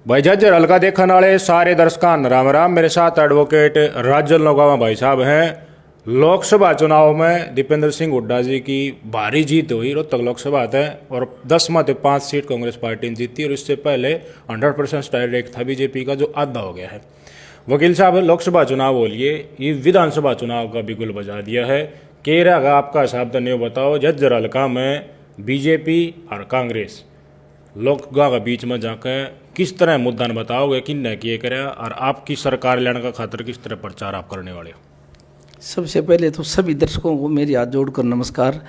भाई जज्जर हल्का देखने वाले सारे दर्शकान राम राम। मेरे साथ एडवोकेट राजन लोगावा भाई साहब हैं। लोकसभा चुनाव में दीपेंद्र सिंह हुड्डा जी की भारी जीत हुई, रोहतक लोकसभा है, और 10 में 5 सीट कांग्रेस पार्टी ने जीती, और इससे पहले 100% डायरेक्ट था बीजेपी का, जो आधा हो गया है। वकील साहब, लोकसभा चुनाव बोलिए, ये विधानसभा चुनाव का भी गुल बजा दिया है। कह रहा आपका हिसाब तो नहीं बताओ, जज्जर हल्का में बीजेपी और कांग्रेस लोगों के बीच में जाकर किस तरह मुद्दा न बताओगे, किन ने किए करे, और आपकी सरकार लेने का खातर किस तरह प्रचार आप करने वाले हो? सबसे पहले तो सभी दर्शकों को मेरी हाथ जोड़कर नमस्कार।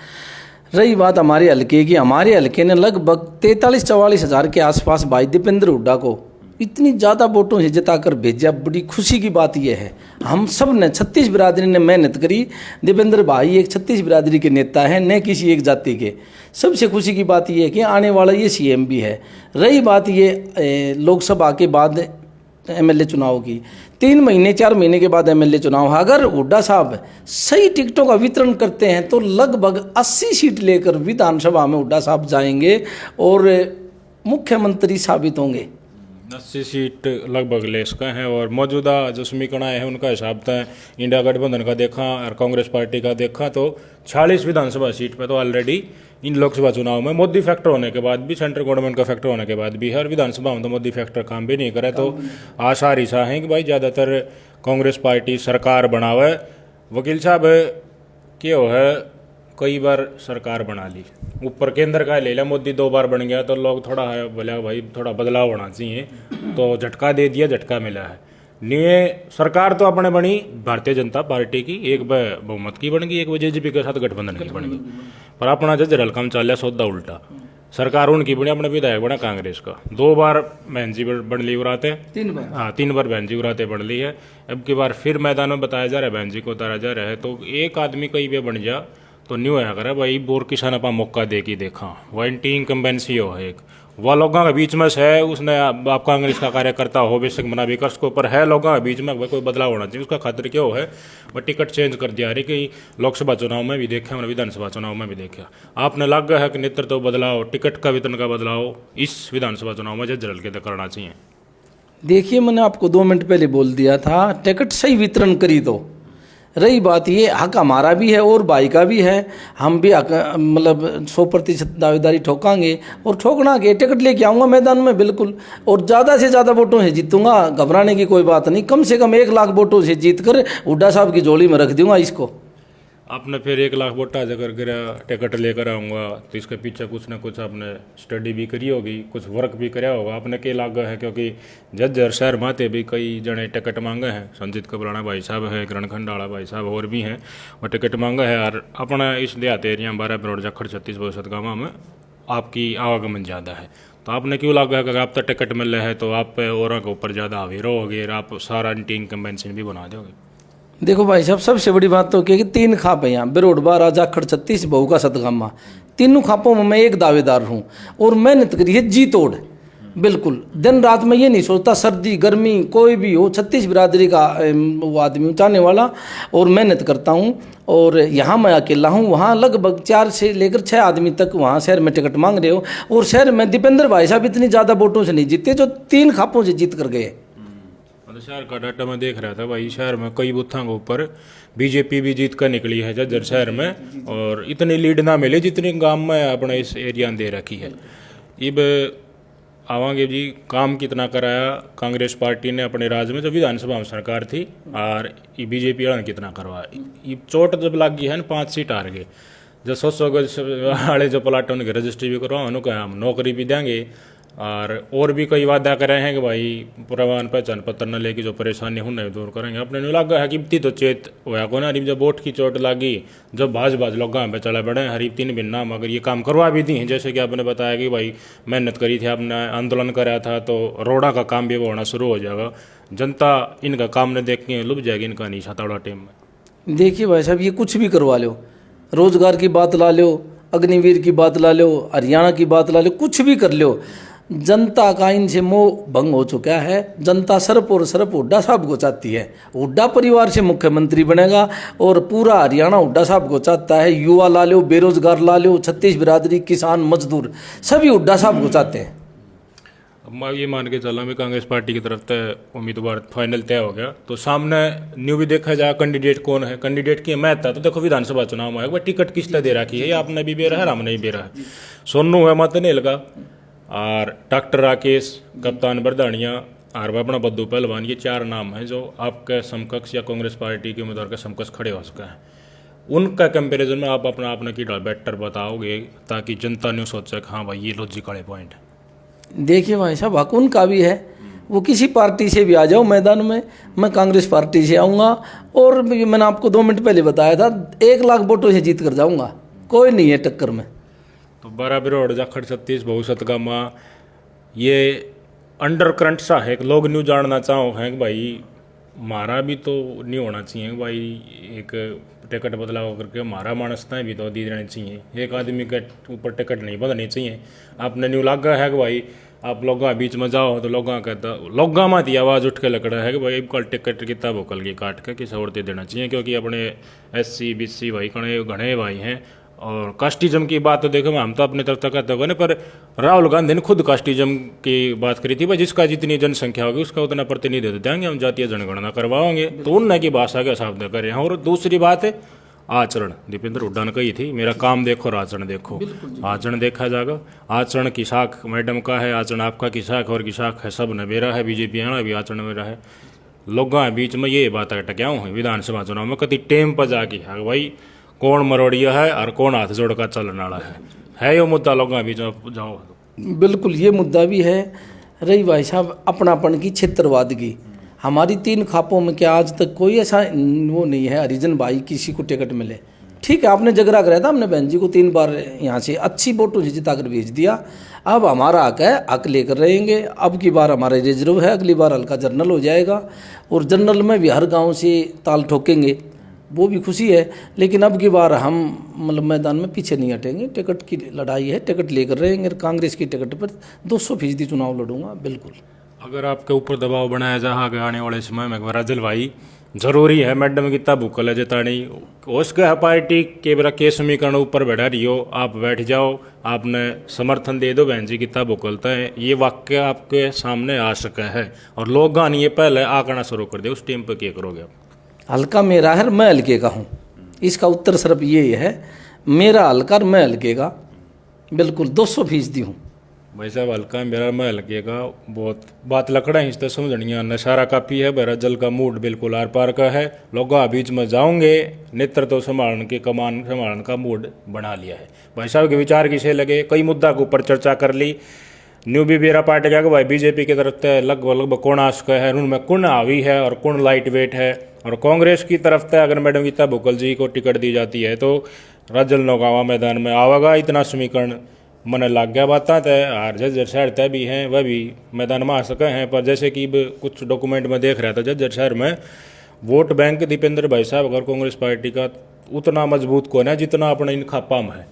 रही बात हमारे हल्के की, हमारे हल्के ने लगभग 43-44 हज़ार के आसपास भाई दीपेंद्र हुड्डा को इतनी ज़्यादा वोटों से जिताकर भेजा। बड़ी खुशी की बात यह है, हम सब ने 36 बिरादरी ने मेहनत करी। दीपेंद्र भाई एक 36 बिरादरी के नेता हैं, न किसी एक जाति के। सबसे खुशी की बात यह है कि आने वाला ये सीएम भी है। रही बात ये लोकसभा के बाद एमएलए चुनाव की, 3 महीने 4 महीने के बाद एमएलए चुनाव, अगर हुड्डा साहब सही टिकटों का वितरण करते हैं तो लगभग 80 सीट लेकर विधानसभा में हुड्डा साहब जाएंगे और मुख्यमंत्री साबित होंगे। 80 सीट लगभग ले सके हैं। और मौजूदा जो समीकरण है उनका हिसाब था, इंडिया गठबंधन का देखा और कांग्रेस पार्टी का देखा तो 46 विधानसभा सीट पे तो ऑलरेडी इन लोकसभा चुनाव में मोदी फैक्टर होने के बाद भी, सेंट्रल गवर्नमेंट का फैक्टर होने के बाद भी है, और विधानसभा में तो मोदी फैक्टर काम भी नहीं करे। तो आशा रिसा है कि भाई ज़्यादातर कांग्रेस पार्टी सरकार बनावे। वकील साहब, क्यों है कई बार सरकार बना ली, ऊपर केंद्र का ले लिया, मोदी 2 बार बन गया तो लोग थोड़ा है बोला भाई थोड़ा बदलाव होना चाहिए, तो झटका दे दिया, झटका मिला है। नहीं, सरकार तो अपने बनी भारतीय जनता पार्टी की, एक बहुमत की बन गई, एक जेजेपी के साथ गठबंधन की बन गई, पर अपना जज्जर हल्का में चल सौदा उल्टा। सरकार उनकी बनी, अपने विधायक बना कांग्रेस का। 2 बार बहन जी बन ली उराते, 3 बार, हाँ 3 बार बहन जी उराते बन ली है। अब की बार फिर मैदान में बताया जा रहा है बहन जी को उतारा जा रहा है। तो एक आदमी कहीं भी बन जा तो न्यू है करे भाई बोर किसान अपना मौका दे की देखा, वह एंटी इनकम्बेंसी हो है एक, वह लोगों के बीच में है, उसने आप कांग्रेस का कार्यकर्ता हो बेशक मना भी कर उसको, पर है लोगों के बीच में वह कोई बदलाव होना चाहिए। उसका खातिर क्या हो है, वह टिकट चेंज कर दिया रही कि लोकसभा चुनाव में भी देखा, हमने विधानसभा चुनाव में भी देखा। आपने लगा है कि नेतृत्व बदलाव, टिकट का वितरण का बदलाव इस विधानसभा चुनाव में जज्जर हल्के तक करना चाहिए। देखिए, मैंने आपको 2 मिनट पहले बोल दिया था, टिकट सही वितरण करी दो। रही बात ये, हक हमारा भी है और भाई का भी है, हम भी मतलब 100% दावेदारी ठोकांगे और ठोकना के टिकट लेके आऊँगा मैदान में बिल्कुल, और ज़्यादा से ज़्यादा वोटों से जीतूंगा। घबराने की कोई बात नहीं, कम से कम 1 लाख वोटों से जीत कर हुड्डा साहब की झोली में रख दूंगा इसको। आपने फिर 1 लाख वोटा अगर गिरा टिकट लेकर आऊँगा तो इसके पीछे कुछ ना कुछ आपने स्टडी भी करी होगी, कुछ वर्क भी कराया होगा आपने, के लागा है? क्योंकि जज्जर शहर माते भी कई जने टिकट मांगे हैं, संजीत कबराना भाई साहब है, रणखंडाला भाई साहब और भी हैं, वो टिकट मांगा है। और अपना इस देहात एरिया 12 करोड़ जखड़ 36% गाँव में आपकी आवागमन ज़्यादा है, तो आपने क्यों लगा कि आप तो टिकट मिल रहा है तो आप पे और के ऊपर ज़्यादा हावी रहोगे और आप सारा एंटी इनकम्बेंसी भी बना दोगे? देखो भाई साहब, सबसे बड़ी बात तो क्या कि 3 खाप है यहाँ, बिरोडबा, राजा खड़ 36, बहू का सतगामा, तीनों खापों में मैं एक दावेदार हूँ और मेहनत करी है जी तोड़। बिल्कुल दिन रात में ये नहीं सोचता, सर्दी गर्मी कोई भी हो, 36 बिरादरी का वो आदमी हूँ चाहने वाला, और मेहनत करता हूँ। और यहाँ मैं अकेला हूँ, वहाँ लगभग 4 से लेकर 6 आदमी तक वहाँ शहर में टिकट मांग रहे हो, और शहर में दीपेंद्र भाई साहब इतनी ज़्यादा वोटों से नहीं जीते जो 3 खापों से जीत कर गए। शहर का डाटा मैं देख रहा था भाई, शहर में कई बूथों के ऊपर बीजेपी भी जीत कर निकली है जज्जर शहर में, और इतनी लीड ना मिले जितनी गांव में अपने इस एरिया दे रखी है। अब आवांगे जी, काम कितना कराया कांग्रेस पार्टी ने अपने राज्य में, जो विधानसभा में सरकार थी, और ये बीजेपी वाला ने कितना करवाया? ये चोट जब लगी है ना, 5 सीट हार गए, जो 100 वाले जो प्लाट उनके रजिस्ट्री भी करवा, उनको हम नौकरी भी देंगे, और भी कई वादा कर रहे हैं कि भाई प्रमाण पहचान पत्र न लेके जो परेशानी हो नहीं दूर करेंगे। अपने नहीं लगा है कि तो चेत होया को ना, जब वोट की चोट लगी, जब भाज लोग गाँव पे चला बढ़े, हरीब 3 बिन्ना मगर ये काम करवा भी दी हैं। जैसे कि आपने बताया कि भाई मेहनत करी थी, आपने आंदोलन कराया था, तो रोड़ा का काम भी होना शुरू हो जाएगा। जनता इनका काम ने देख के लुभ जाएगी इनका नहीं छाता टाइम में। देखिए भाई साहब, ये कुछ भी करवा लो, रोजगार की बात ला लो, अग्निवीर की बात ला लो, हरियाणा की बात ला लो, कुछ भी कर लो, जनता का इनसे मोह भंग हो चुका है। जनता सिर्फ और सिर्फ हुड्डा साहब को चाहती है, हुड्डा परिवार से मुख्यमंत्री बनेगा, और पूरा हरियाणा हुड्डा साहब को चाहता है। युवा ला लो, बेरोजगार ला लो, 36 बिरादरी, किसान, मजदूर, सभी हुड्डा साहब को चाहते हैं। अब मैं ये मान के चला मैं कांग्रेस पार्टी की तरफ से उम्मीदवार फाइनल तय हो गया, तो सामने न्यू भी देखा जाए कैंडिडेट कौन है, कैंडिडेट की महत्ता तो देखो विधानसभा चुनाव में आएगा टिकट किसने दे रखी है, आपने भी बेरा है हमने भी बेरा है। सोनू है मत नील का और डॉक्टर राकेश, कप्तान बरदानिया और अपना बद्दू पहलवान, ये 4 नाम हैं जो आपके समकक्ष या कांग्रेस पार्टी के उम्मीदवार के समकक्ष खड़े हो सके हैं। उनका कंपैरिजन में आप अपना अपना की बेटर बताओगे ताकि जनता ने सोचा कि हाँ भाई ये लॉजिकल पॉइंट है। देखिए भाई साहब, हक उनका भी है, वो किसी पार्टी से भी आ जाओ मैदान में, मैं कांग्रेस पार्टी से आऊँगा और मैंने आपको 2 मिनट पहले बताया था 1 लाख वोटों से जीत कर जाऊँगा, कोई नहीं है टक्कर में। तो बराबर और जाखड़ 36 बहुसत का माँ ये अंडर करंट सा है, लोग न्यू जानना चाहो हैं कि भाई हमारा भी तो नहीं होना चाहिए भाई, एक टिकट बदलाव करके हमारा मानसता भी तो दी देनी चाहिए, एक आदमी के ऊपर टिकट नहीं बदलनी चाहिए। आपने न्यू लागा है कि भाई आप लोगों बीच में जाओ तो लोगों कहता लोगों में थी आवाज़ उठ के लकड़ा है कि भाई कल टिकट कितना भोकल की काट के किसी और दे देना चाहिए, क्योंकि अपने SC BC भाई घने भाई हैं। और कास्टिज्म की बात तो देखो हम तो अपने तरफ तक कहते हुए पर राहुल गांधी ने खुद कास्टिज्म की बात करी थी भाई, जिसका जितनी जनसंख्या होगी उसका उतना प्रतिनिधित्व देंगे हम, जातीय जनगणना करवाओगे, तो उनने की भाषा के हिसाब से करें। और दूसरी बात है आचरण, दीपेंद्र हुड्डा ने कही थी मेरा काम देखो और आचरण देखो, आचरण देखा जाएगा। आचरण की शाख मैडम का है, आचरण आपका की शाख और की शाख है, सब ने मेरा है, बीजेपी आना भी आचरण मेरा है। लोगों के बीच में ये बात अटक्या हूँ विधानसभा चुनाव में कति टेम पर जाके भाई कौन मरोड़िया है और कौन हाथ जोड़ का चलने वाला है यो मुद्दा लोगों के बीच में जाओ। बिल्कुल ये मुद्दा भी है। रही भाई साहब अपनापन की, क्षेत्रवाद की, हमारी 3 खापों में क्या आज तक कोई ऐसा वो नहीं है हरिजन भाई किसी को टिकट मिले। ठीक है, आपने जगरा कराया था, हमने बहन जी को 3 बार यहाँ से अच्छी वोटों से जिता कर भेज दिया। अब हमारा हक है, हक लेकर रहेंगे। अब की बार हमारा रिजर्व है, अगली बार हल्का जनरल हो जाएगा और जनरल में भी हर गाँव से ताल ठोकेंगे, वो भी खुशी है। लेकिन अब की बार हम मतलब मैदान में पीछे नहीं हटेंगे, टिकट की लड़ाई है, टिकट लेकर रहेंगे। कांग्रेस की टिकट पर 200% चुनाव लड़ूंगा बिल्कुल। अगर आपके ऊपर दबाव बनाया जा आगे आने वाले समय में राजल भाई जरूरी है मैडम की तब भूकल है जतानी उसके पार्टी के बरा के समीकरण ऊपर बैठा रही हो, आप बैठ जाओ, आपने समर्थन दे दो बहन जी की तब भूकलता है, ये वाक्य आपके सामने आ सका है और लोग ये पहले आकना शुरू कर दे, उस टाइम पर क्या करोगे आप? हल्का मेरा है, मैं हल्के का हूँ, इसका उत्तर सिर्फ ये है, मेरा हल्का और मैं हल्के का बिल्कुल 200% हूँ। भाई साहब हल्का मेरा मैं हल्के का बहुत बात लकड़ा है, इस तरह समझनिया नशारा काफ़ी है, मेरा जल का मूड बिल्कुल आर पार का है, लोग बीच में जाओगे नेतृत्व संभालने के कमान संभालने का मूड बना लिया है। भाई साहब के विचार किसे लगे, कई मुद्दा के ऊपर चर्चा कर ली। न्यू भी मेरा पार्टी का भाई बीजेपी की तरफ से लगभग कौन आ चुका है, उनमें कौन हावी है और कौन लाइट वेट है, और कांग्रेस की तरफ से अगर मैडम गीता भुकल जी को टिकट दी जाती है तो राजल नौगावा मैदान में आवेगा, इतना समीकरण मन लग गया बात है। और जज्जर शहर तय भी हैं वह भी मैदान में आ सके हैं, पर जैसे कि कुछ डॉक्यूमेंट में देख रहा था जज्जर शहर में वोट बैंक दीपेंद्र भाई साहब अगर कांग्रेस पार्टी का उतना मजबूत कौन है जितना अपने इन खापा में है,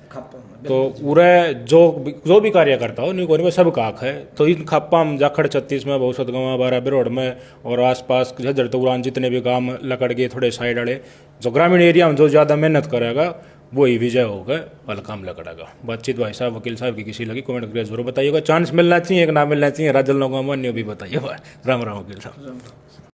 तो पूरे जो भी कार्यकर्ता हो न्यू कोनी सब काक है, तो इन खापा में जाखड़ 36 में बहुसत गाँव 12 बिरोड़ में और आसपास झज्जर तोरान जितने भी गांव लकड़ गए थोड़े साइड वाले जो ग्रामीण एरिया में जो ज़्यादा मेहनत करेगा वही विजय होगा, हल्का में लकड़ेगा। बातचीत भाई साहब वकील साहब की किसी लगी कमेंट करके जरूर बताइएगा, चांस मिलना चाहिए एक ना मिलना चाहिए राजल लोगों में न्यू भी बताइएगा। राम राम वकील साहब।